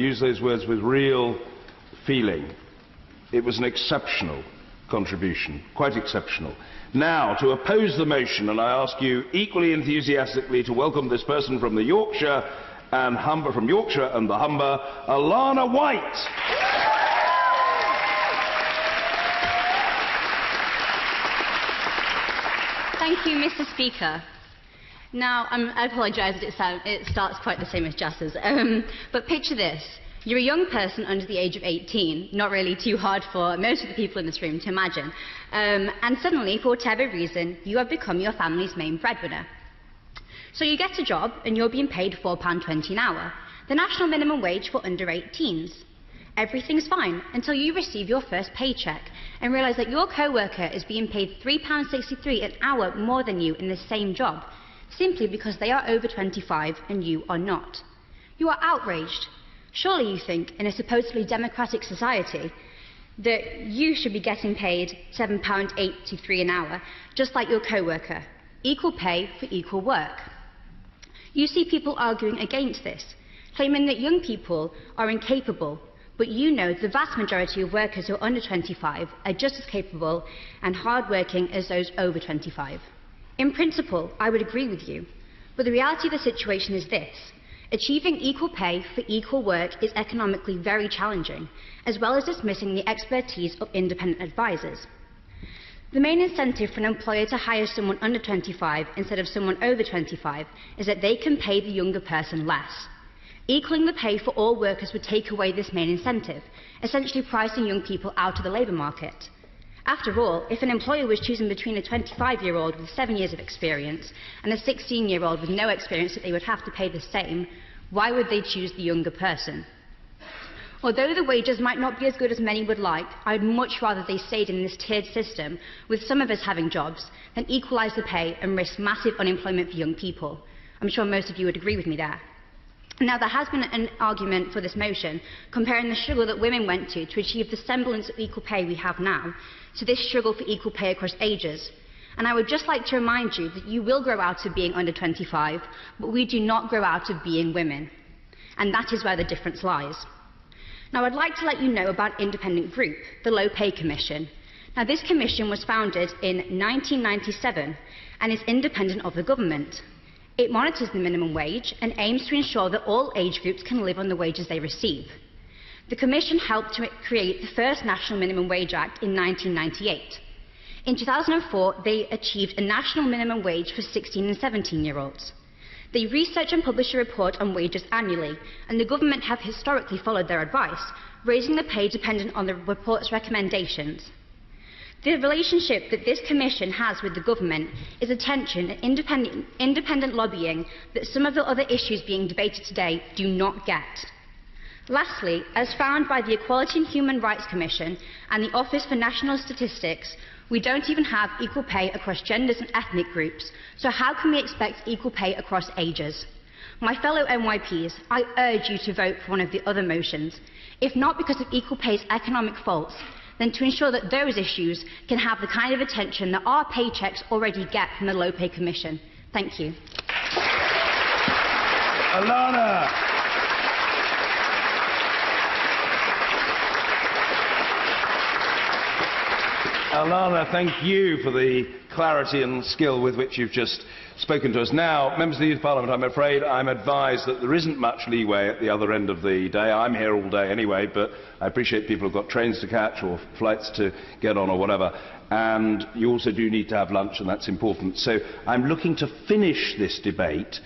use those words with real feeling. It was an exceptional contribution, quite exceptional. Now, to oppose the motion, and I ask you equally enthusiastically to welcome this person from the Yorkshire and Humber, from Yorkshire and the Humber, Alana White. Thank you, Mr. Speaker. Now, I apologise that it starts quite the same as Jass's, but picture this. You're a young person under the age of 18, not really too hard for most of the people in this room to imagine, and suddenly, for whatever reason, you have become your family's main breadwinner. So you get a job and you're being paid £4.20 an hour, the national minimum wage for under 18s. Everything's fine until you receive your first paycheck and realise that your co-worker is being paid £3.63 an hour more than you in the same job, simply because they are over 25 and you are not. You are outraged. Surely you think, in a supposedly democratic society, that you should be getting paid £7.83 an hour, just like your co-worker. Equal pay for equal work. You see people arguing against this, claiming that young people are incapable, but you know the vast majority of workers who are under 25 are just as capable and hard-working as those over 25. In principle, I would agree with you, but the reality of the situation is this. Achieving equal pay for equal work is economically very challenging, as well as dismissing the expertise of independent advisors. The main incentive for an employer to hire someone under 25 instead of someone over 25 is that they can pay the younger person less. Equaling the pay for all workers would take away this main incentive, essentially pricing young people out of the labour market. After all, if an employer was choosing between a 25-year-old with 7 years of experience and a 16-year-old with no experience that they would have to pay the same, why would they choose the younger person? Although the wages might not be as good as many would like, I would much rather they stayed in this tiered system, with some of us having jobs, than equalise the pay and risk massive unemployment for young people. I'm sure most of you would agree with me there. Now, there has been an argument for this motion, comparing the struggle that women went to achieve the semblance of equal pay we have now, to this struggle for equal pay across ages. And I would just like to remind you that you will grow out of being under 25, but we do not grow out of being women. And that is where the difference lies. Now, I'd like to let you know about an independent group, the Low Pay Commission. Now, this commission was founded in 1997 and is independent of the government. It monitors the minimum wage and aims to ensure that all age groups can live on the wages they receive. The Commission helped to create the first National Minimum Wage Act in 1998. In 2004, they achieved a national minimum wage for 16 and 17-year-olds. They research and publish a report on wages annually, and the government have historically followed their advice, raising the pay dependent on the report's recommendations. The relationship that this Commission has with the government is a tension and independent lobbying that some of the other issues being debated today do not get. Lastly, as found by the Equality and Human Rights Commission and the Office for National Statistics, we don't even have equal pay across genders and ethnic groups, so how can we expect equal pay across ages? My fellow NYPs, I urge you to vote for one of the other motions, if not because of equal pay's economic faults, then to ensure that those issues can have the kind of attention that our paychecks already get from the Low Pay Commission. Thank you. Alana. Alana, thank you for the clarity and skill with which you've just spoken to us. Now, members of the Youth Parliament, I'm afraid I'm advised that there isn't much leeway at the other end of the day. I'm here all day anyway, but I appreciate people have got trains to catch or flights to get on or whatever. And you also do need to have lunch, and that's important. So I'm looking to finish this debate